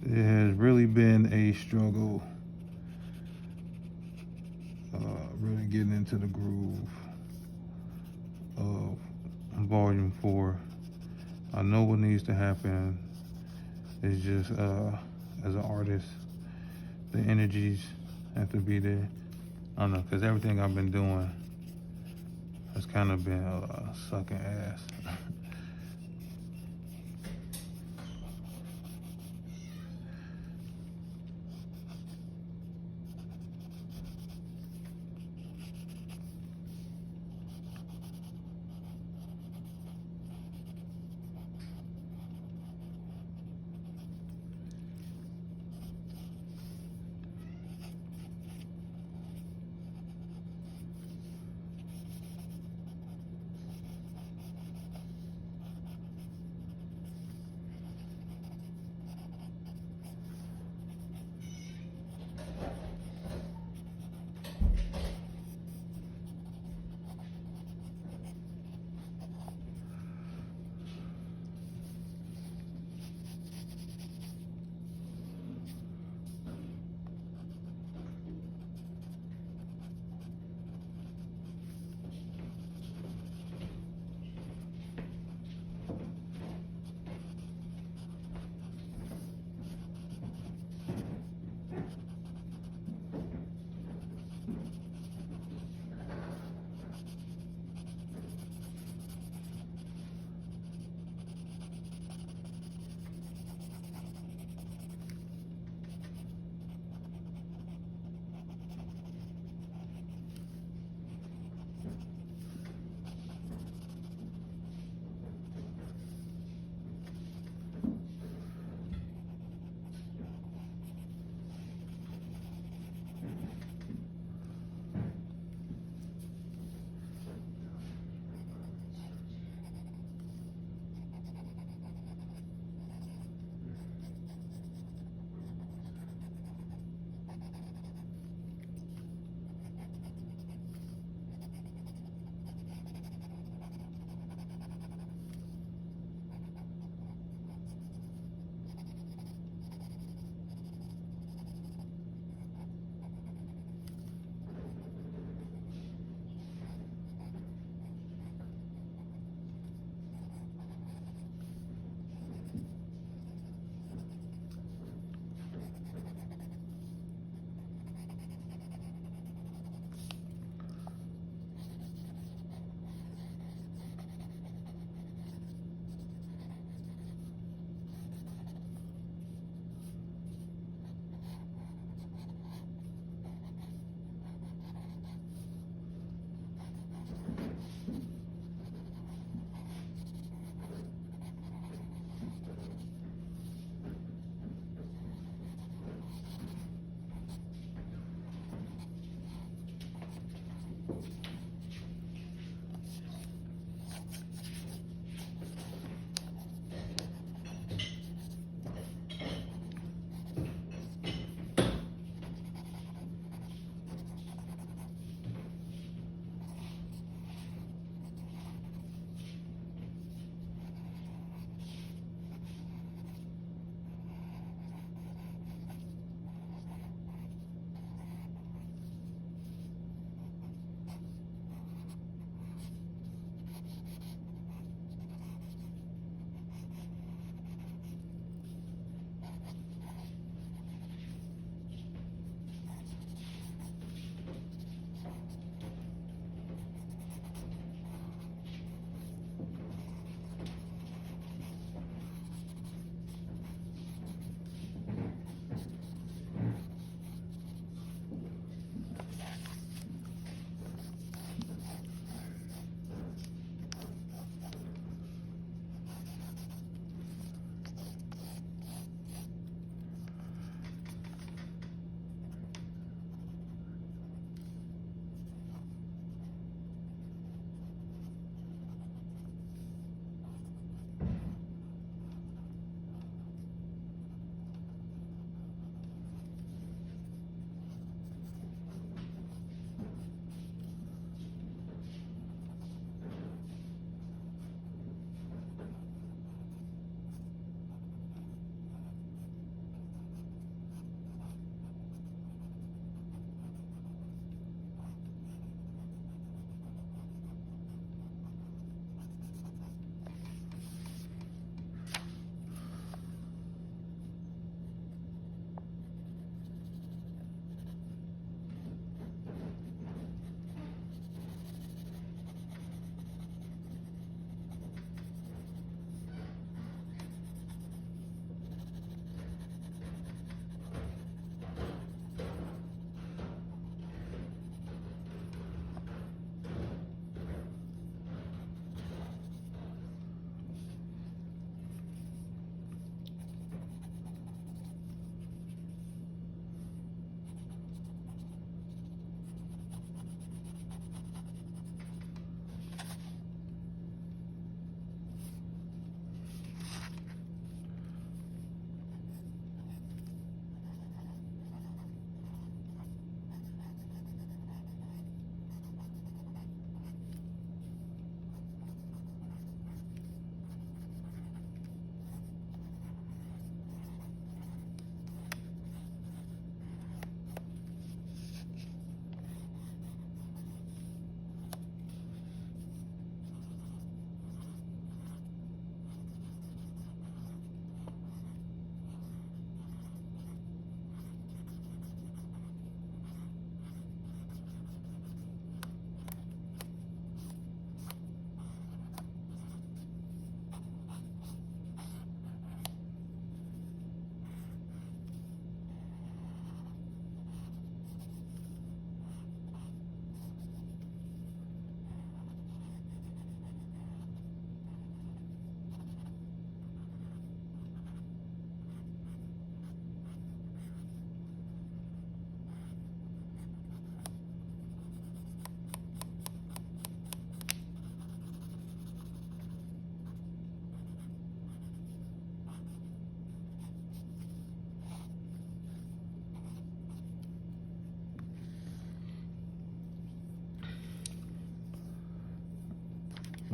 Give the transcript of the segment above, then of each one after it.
it has really been a struggle, really getting into the groove of volume 4. I know what needs to happen. It's just, as an artist, the energies have to be there. I don't know, because everything I've been doing has kind of been sucking ass.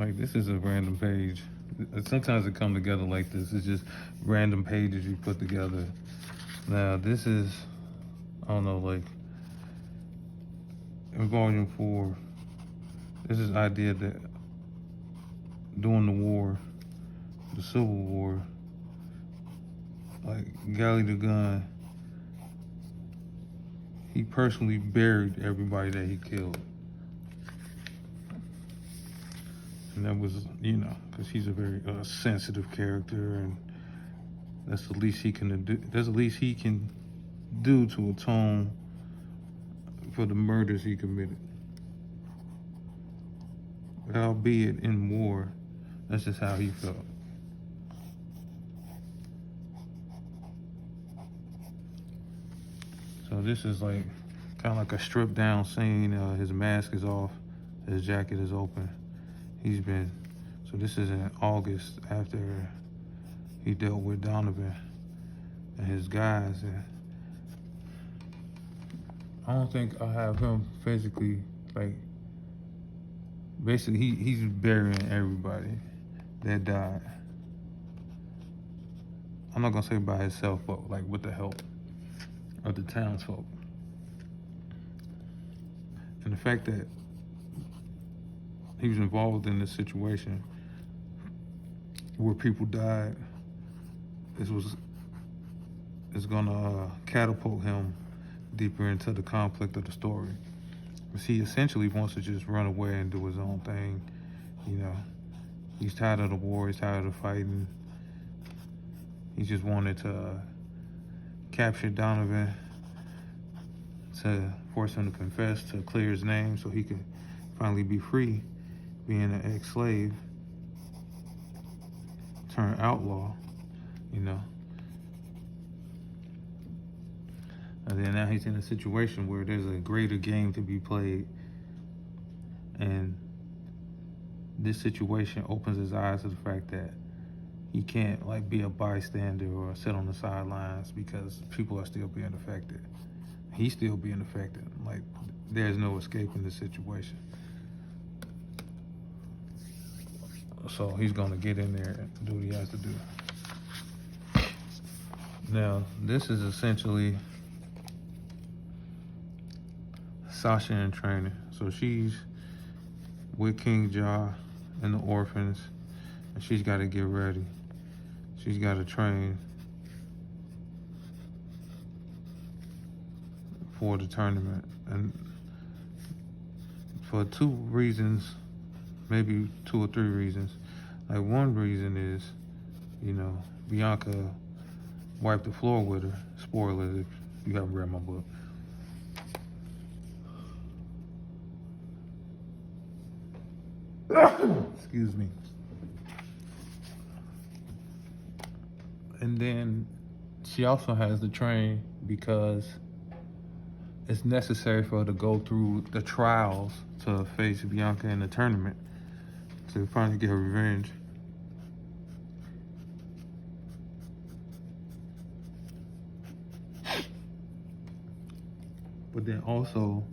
Like, this is a random page. Sometimes it come together like this. It's just random pages you put together. Now, this is, I don't know, like, in volume 4, this is idea that during the war, the Civil War, like, Gally the Gun, he personally buried everybody that he killed. And that was, you know, because he's a very sensitive character, and that's the least he can do. That's the least he can do to atone for the murders he committed. But albeit in war, that's just how he felt. So this is like kind of like a stripped down scene. His mask is off, his jacket is open. So this is in August after he dealt with Donovan and his guys. And I don't think I have him physically, like, basically he's burying everybody that died. I'm not gonna say by himself, but like with the help of the townsfolk. And the fact that he was involved in this situation where people died, is gonna catapult him deeper into the conflict of the story. Because he essentially wants to just run away and do his own thing. You know, he's tired of the war, he's tired of fighting. He just wanted to capture Donovan, to force him to confess, to clear his name so he could finally be free, being an ex-slave turned outlaw, you know. And then now he's in a situation where there's a greater game to be played, and this situation opens his eyes to the fact that he can't like be a bystander or sit on the sidelines because people are still being affected. He's still being affected. Like, there's no escaping this situation. So he's gonna get in there and do what he has to do. Now, this is essentially Sasha in training. So she's with King Ja and the orphans, and she's gotta get ready. She's gotta train for the tournament. And for 2 reasons, maybe 2 or 3 reasons. Like, one reason is, you know, Bianca wiped the floor with her. Spoilers if you haven't read my book. Excuse me. And then she also has to train because it's necessary for her to go through the trials to face Bianca in the tournament to finally get her revenge. But then also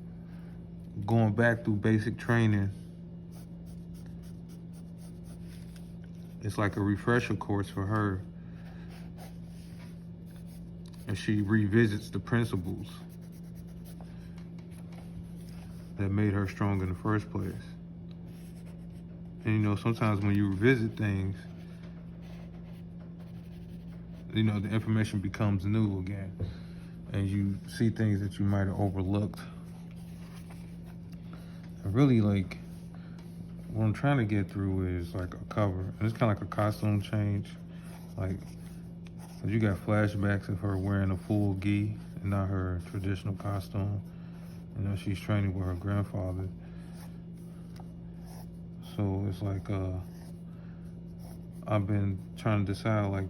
going back through basic training, it's like a refresher course for her, and she revisits the principles that made her strong in the first place. And you know, sometimes when you revisit things, you know, the information becomes new again, and you see things that you might have overlooked. And really, like, what I'm trying to get through is like a cover, and it's kind of like a costume change. Like, you got flashbacks of her wearing a full gi and not her traditional costume. You know, she's training with her grandfather. So it's like, I've been trying to decide, like,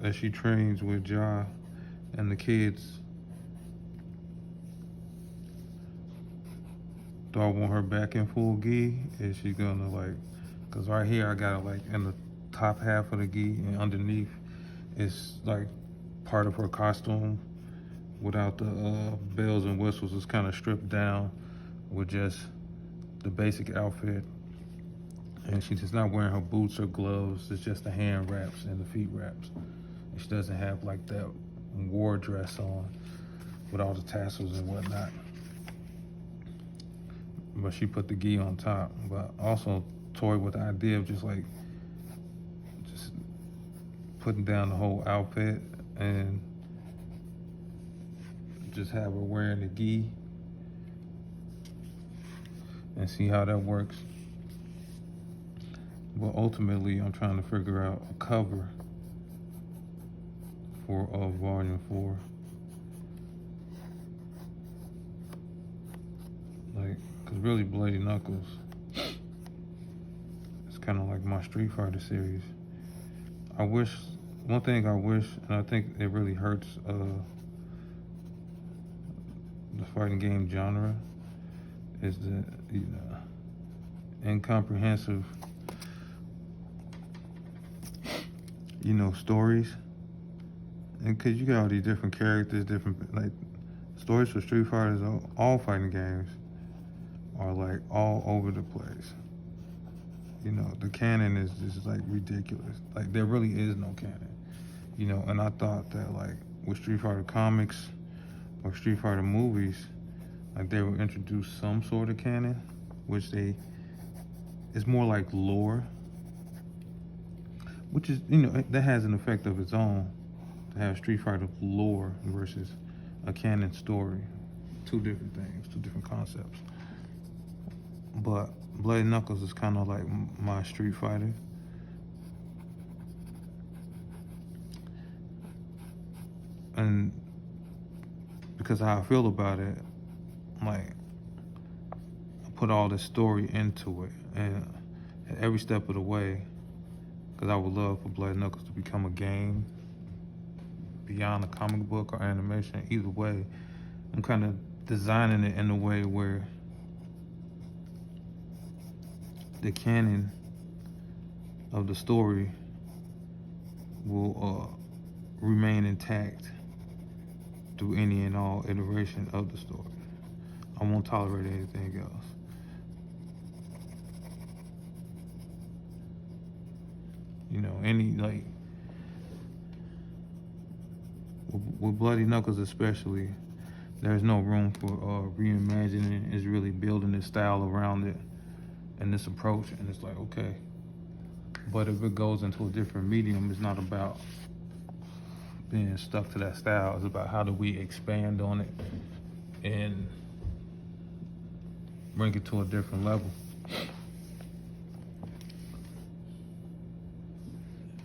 as she trains with Ja and the kids, do I want her back in full gi? Is she gonna, like, cause right here I got it like in the top half of the gi, and underneath it's like part of her costume without the bells and whistles. It's kind of stripped down with just the basic outfit. And she's not wearing her boots or gloves. It's just the hand wraps and the feet wraps. And she doesn't have like that war dress on with all the tassels and whatnot. But she put the gi on top. But also toyed with the idea of just putting down the whole outfit and just have her wearing the gi and see how that works. But ultimately, I'm trying to figure out a cover for Volume 4. Like, cause really Bloody Knuckles, it's kind of like my Street Fighter series. One thing I wish, and I think it really hurts the fighting game genre, is the incomprehensive, stories. And cause you got all these different characters, different like stories for Street Fighters, all fighting games are like all over the place. The canon is just like ridiculous. Like there really is no canon. And I thought that like with Street Fighter comics or Street Fighter movies, like they would introduce some sort of canon, which it's more like lore, which is, that has an effect of its own to have Street Fighter lore versus a canon story. Two different things, two different concepts. But Bloody Knuckles is kind of like my Street Fighter. And because of how I feel about it, like, I put all this story into it. And at every step of the way, because I would love for Bloody Knuckles to become a game beyond a comic book or animation. Either way, I'm kind of designing it in a way where the canon of the story will remain intact through any and all iteration of the story. I won't tolerate anything else. With Bloody Knuckles especially, there's no room for reimagining. It's really building this style around it and this approach, and it's like, okay. But if it goes into a different medium, it's not about being stuck to that style. It's about how do we expand on it and bring it to a different level.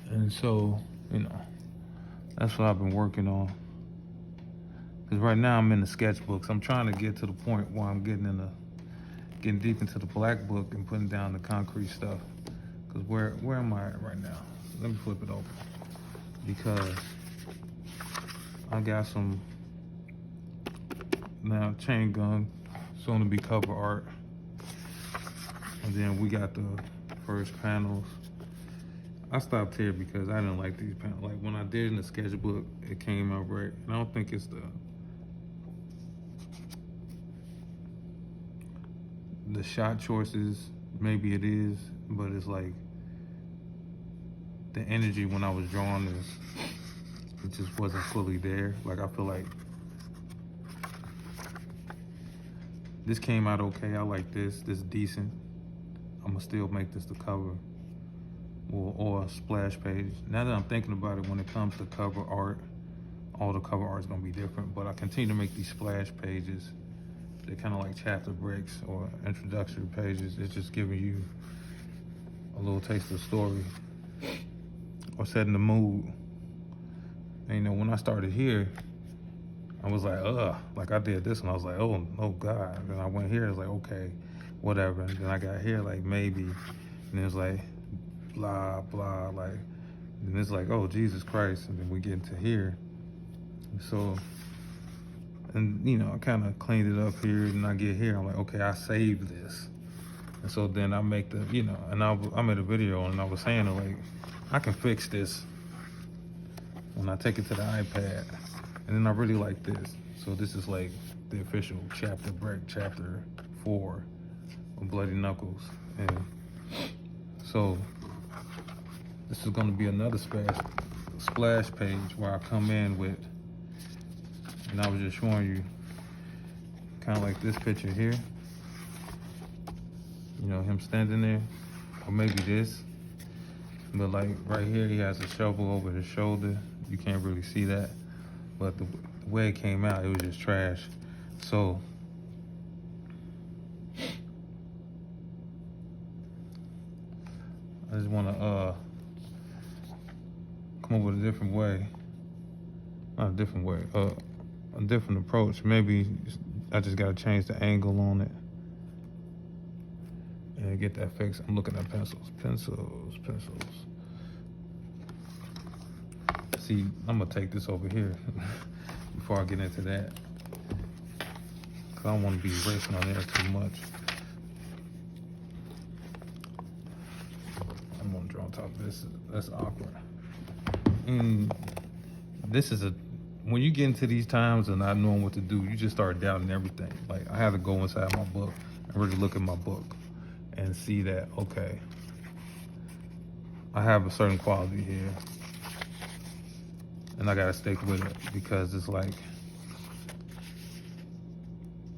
And so, that's what I've been working on. Because right now I'm in the sketchbooks. I'm trying to get to the point where I'm getting deep into the black book and putting down the concrete stuff. Because where am I at right now? Let me flip it over. Because I got some now chain gun, soon to be cover art. And then we got the first panels. I stopped here because I didn't like these panels. Like when I did it in the sketchbook, it came out right. And I don't think it's the shot choices. Maybe it is, but it's like the energy when I was drawing this, it just wasn't fully there. Like I feel like this came out okay. I like this. This is decent. I'm gonna still make this the cover. Or a splash page. Now that I'm thinking about it, when it comes to cover art, all the cover art is gonna be different, but I continue to make these splash pages. They're kind of like chapter breaks or introductory pages. It's just giving you a little taste of the story or setting the mood. And when I started here, I was like I did this and I was like, oh God. And I went here, it's like, okay, whatever. And then I got here, like maybe, and it was like, blah, blah, like, and it's like, oh, Jesus Christ, and then we get into here. So, and I kind of cleaned it up here, and I get here, I'm like, okay, I saved this. And so then I make the, and I made a video, and I was saying, like, I can fix this when I take it to the iPad. And then I really like this. So this is like the official chapter break, chapter 4 of Bloody Knuckles. And So this is going to be another splash page where I come in with, and I was just showing you kind of like this picture here, you know, him standing there, or maybe this, but like right here he has a shovel over his shoulder. You can't really see that, but the way it came out, it was just trash. So I just want to come up with a different way, not a different way, a different approach. Maybe I just gotta change the angle on it and get that fixed. I'm looking at pencils. See, I'm gonna take this over here before I get into that, cause I don't want to be racing on there too much. I'm gonna draw on top of this. That's awkward. And this is when you get into these times and not knowing what to do, you just start doubting everything. Like, I had to go inside my book and really look at my book and see that, okay, I have a certain quality here and I gotta stick with it, because it's like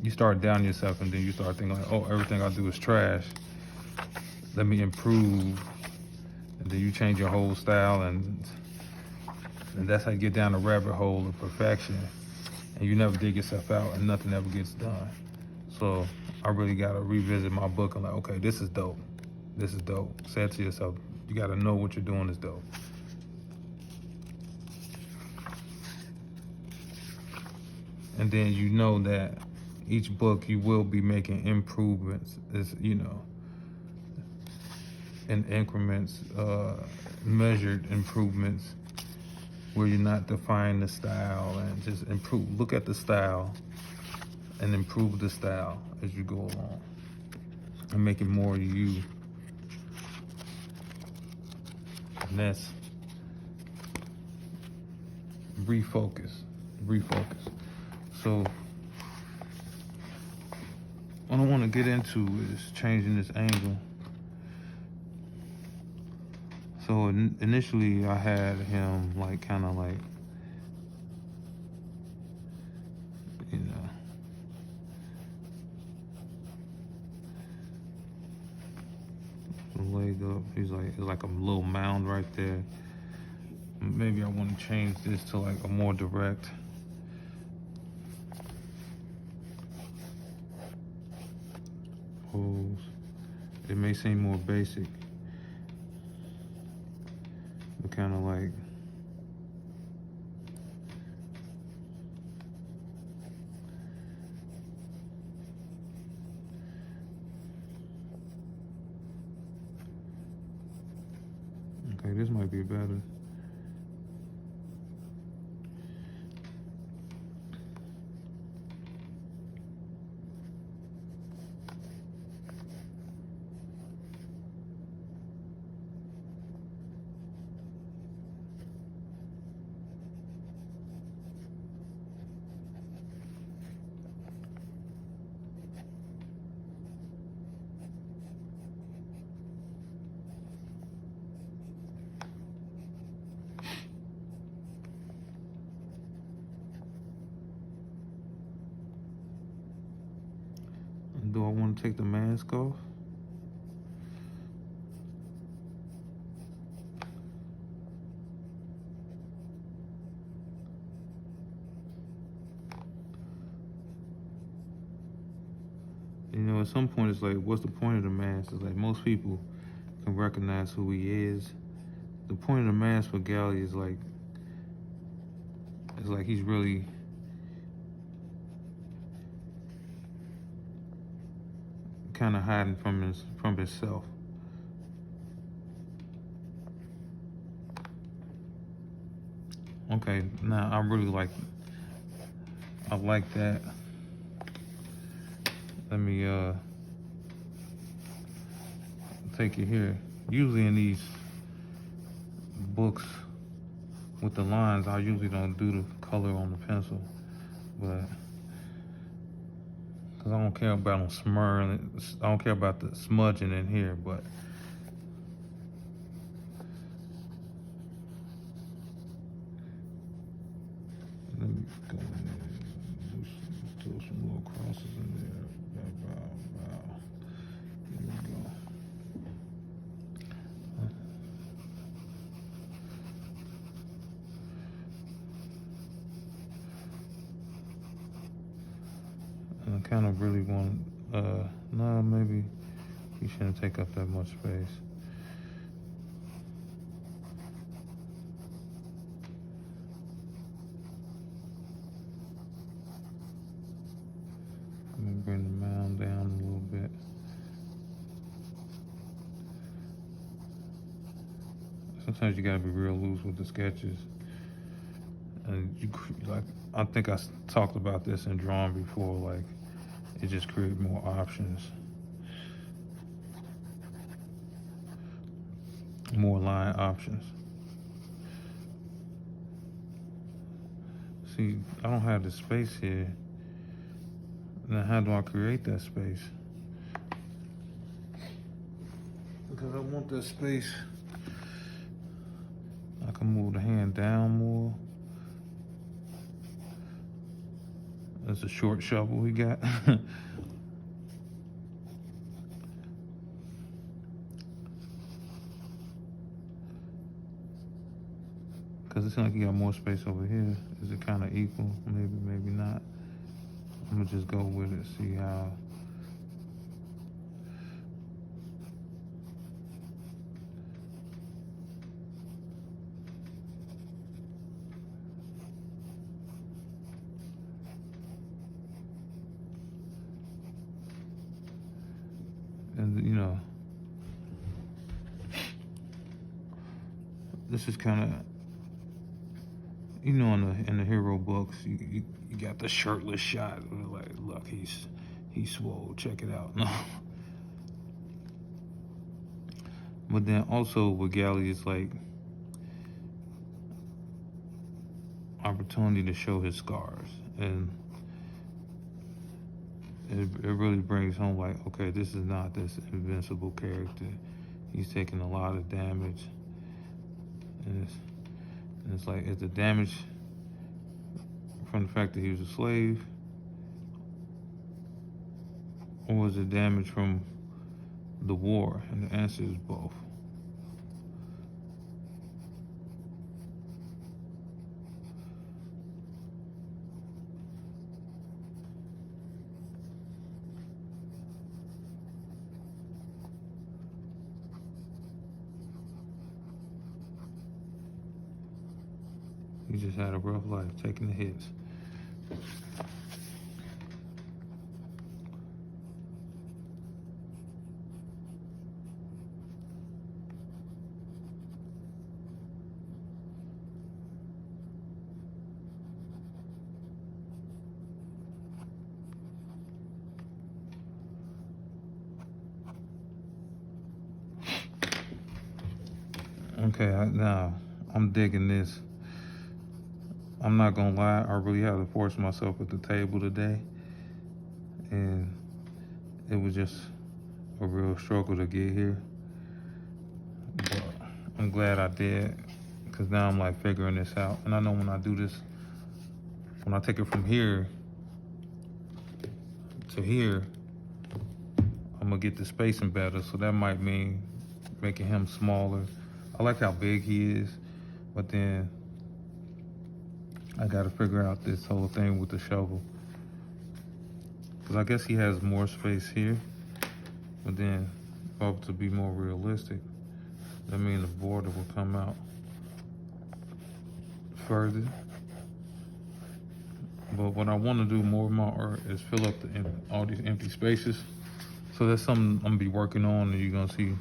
you start doubting yourself and then you start thinking like, oh, everything I do is trash. Let me improve. And then you change your whole style, and that's how you get down the rabbit hole of perfection, and you never dig yourself out and nothing ever gets done. So I really gotta revisit my book and like, okay, this is dope. This is dope. Say it to yourself. You gotta know what you're doing is dope. And then you know that each book you will be making improvements, is, you know, in increments, measured improvements, where you're not defining the style, and just improve. Look at the style and improve the style as you go along and make it more you. And that's refocus. So what I want to get into is changing this angle. So initially I had him like kind of like, you know, leg up. He's like, it's like a little mound right there. Maybe I want to change this to like a more direct. Pose. It may seem more basic, but kind of like, okay, this might be better. Do I want to take the mask off? You know, at some point it's like, what's the point of the mask? It's like most people can recognize who he is. The point of the mask for Gally is like, it's like he's really kind of hiding from himself. Okay, now I really like that. Let me take it here. Usually in these books with the lines, I usually don't do the color on the pencil, but because I don't care about them smudging. I don't care about the smudging in here, but Go in there, throw some little crosses in there. Bow. There we go. And I kind of really want, no, maybe you shouldn't take up that much space. Let me bring the mound down a little bit. Sometimes you gotta be real loose with the sketches. And I think I talked about this in drawing before, like, it just creates more options. More line options. See, I don't have the space here. Now how do I create that space? Because I want that space. I can move the hand down more. That's a short shovel we got. Because it seems like you got more space over here. Is it kind of equal? Maybe not. I'm gonna just go with it, see how. And you know, this is kind of, you know, in the hero books, you got the shirtless shot. Like, look, he's swole. Check it out. No. But then also with Galley, it's like opportunity to show his scars, and it really brings home, like, okay, this is not this invincible character. He's taking a lot of damage, and it's like, is the damage from the fact that he was a slave, or was it damage from the war? And the answer is both. He just had a rough life, taking the hits. Okay, now I'm digging this. I'm not gonna lie, I really had to force myself at the table today, and it was just a real struggle to get here. But I'm glad I did, because now I'm like figuring this out. And I know when I do this, when I take it from here to here, I'm gonna get the spacing better, so that might mean making him smaller. I like how big he is, but then I gotta figure out this whole thing with the shovel. Because I guess he has more space here, but then if I was to be more realistic, that means the border will come out further. But what I want to do more of my art is fill up all these empty spaces. So that's something I'm gonna be working on, and you're gonna see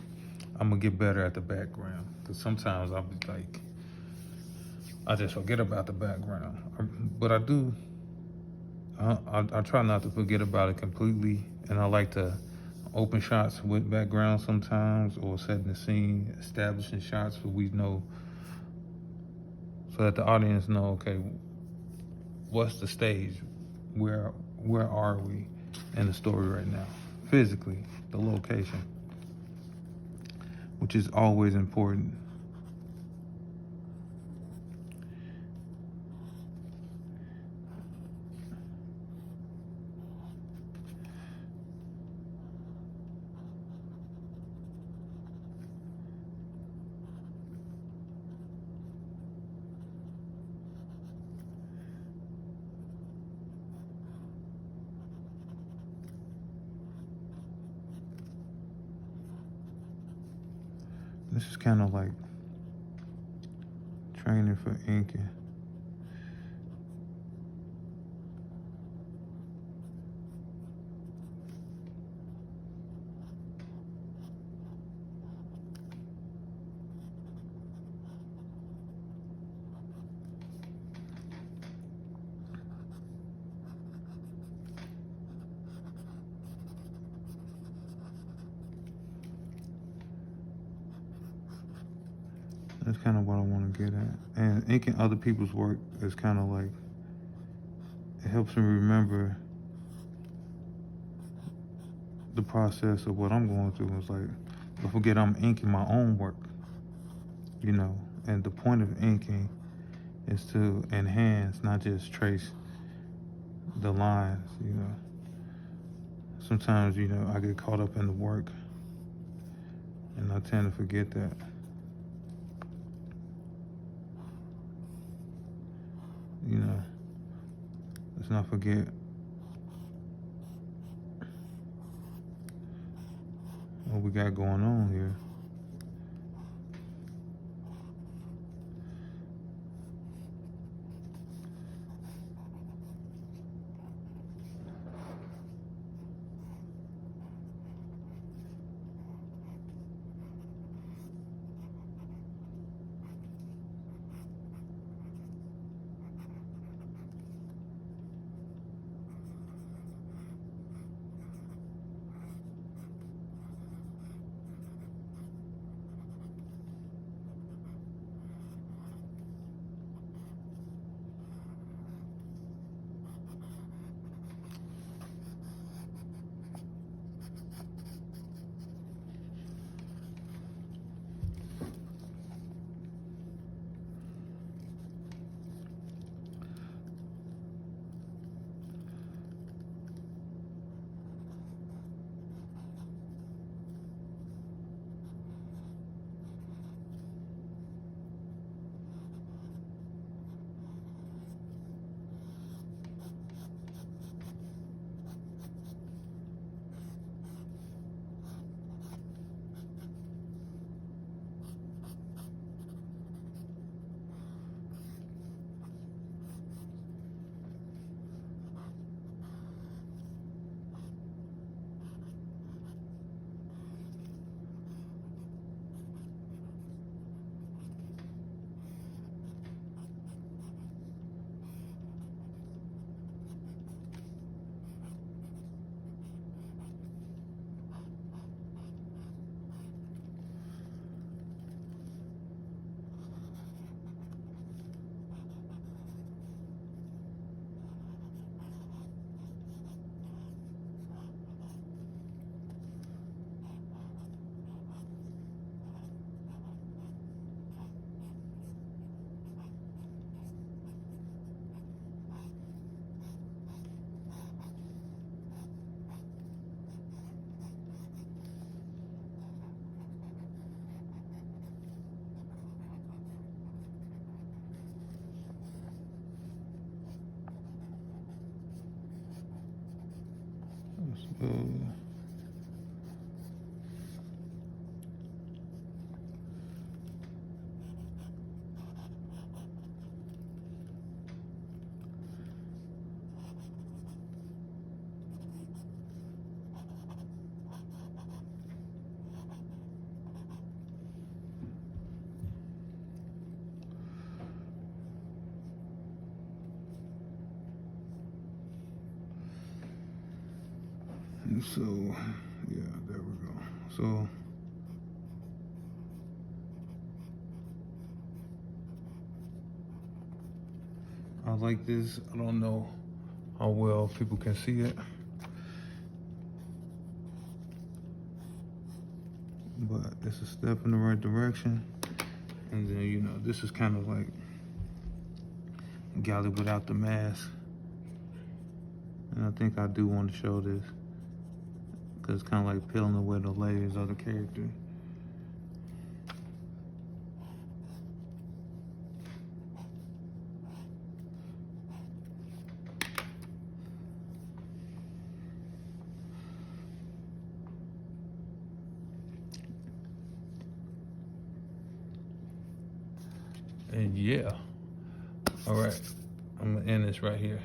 I'm gonna get better at the background. Because sometimes I'll be like, I just forget about the background. But I do, I try not to forget about it completely. And I like to open shots with background sometimes, or setting the scene, establishing shots so we know, so that the audience know, okay, what's the stage? Where are we in the story right now? Physically, the location, which is always important. This is kind of like training for inking. That's kind of what I want to get at. And inking other people's work is kind of like, it helps me remember the process of what I'm going through. It's like, I forget I'm inking my own work, you know. And the point of inking is to enhance, not just trace the lines, you know. Sometimes, you know, I get caught up in the work and I tend to forget that. You know, let's not forget what we got going on here. So, so yeah, there we go. So I like this. I don't know how well people can see it, but it's a step in the right direction. And then, you know, this is kind of like Galley without the mask. And I think I do want to show this, because it's kind of like peeling away the layers of the character. And yeah. All right. I'm gonna end this right here.